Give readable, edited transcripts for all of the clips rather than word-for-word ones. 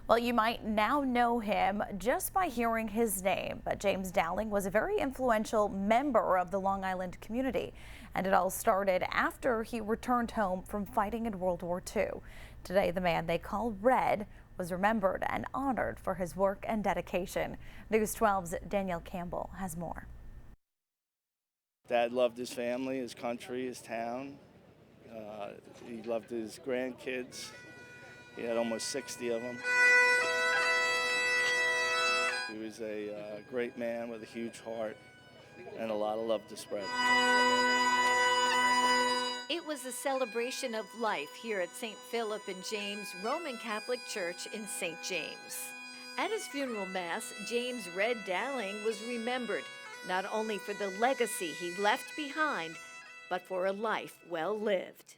Well, you might now know him just by hearing his name, but James Dowling was a very influential member of the Long Island community, and it all started after he returned home from fighting in World War II. Today, the man they call Red was remembered and honored for his work and dedication. News 12's Danielle Campbell has more. Dad loved his family, his country, his town. He loved his grandkids. He had almost 60 of them. He was a great man with a huge heart and a lot of love to spread. It was a celebration of life here at St. Philip and James Roman Catholic Church in St. James. At his funeral mass, James Red Dowling was remembered not only for the legacy he left behind, but for a life well lived.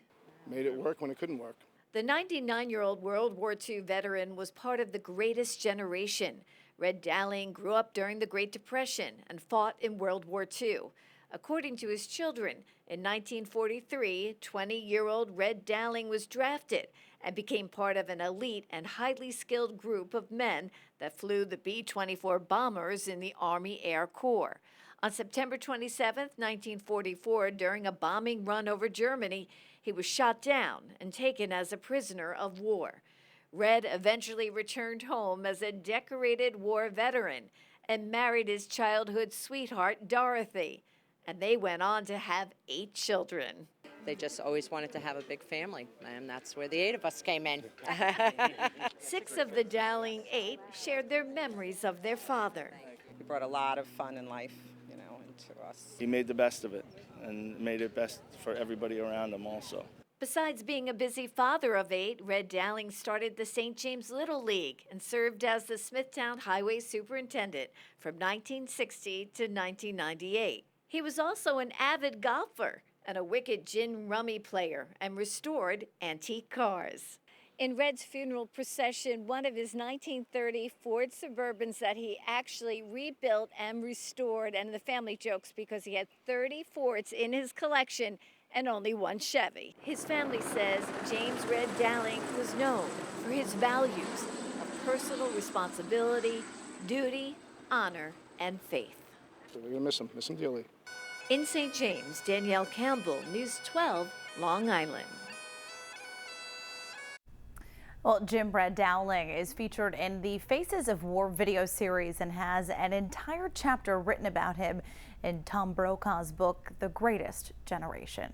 Made it work when it couldn't work. The 99-year-old World War II veteran was part of the greatest generation. Red Dowling grew up during the Great Depression and fought in World War II. According to his children, in 1943, 20-year-old Red Dowling was drafted and became part of an elite and highly skilled group of men that flew the B-24 bombers in the Army Air Corps. On September 27, 1944, during a bombing run over Germany, he was shot down and taken as a prisoner of war. Red eventually returned home as a decorated war veteran and married his childhood sweetheart, Dorothy. And they went on to have 8 children. They just always wanted to have a big family, and that's where the 8 of us came in. 6 of the Dowling 8 shared their memories of their father. He brought a lot of fun in life, into us. He made the best of it and made it best for everybody around him also. Besides being a busy father of 8, Red Dowling started the St. James Little League and served as the Smithtown Highway Superintendent from 1960 to 1998. He was also an avid golfer and a wicked gin rummy player and restored antique cars. In Red's funeral procession, one of his 1930 Ford Suburbans that he actually rebuilt and restored, and the family jokes because he had 30 Fords in his collection and only 1 Chevy. His family says James Red Dowling was known for his values of personal responsibility, duty, honor, and faith. So we're going to miss him dearly. In St. James, Danielle Campbell, News 12, Long Island. Well, Jim Red Dowling is featured in the Faces of War video series and has an entire chapter written about him in Tom Brokaw's book, The Greatest Generation.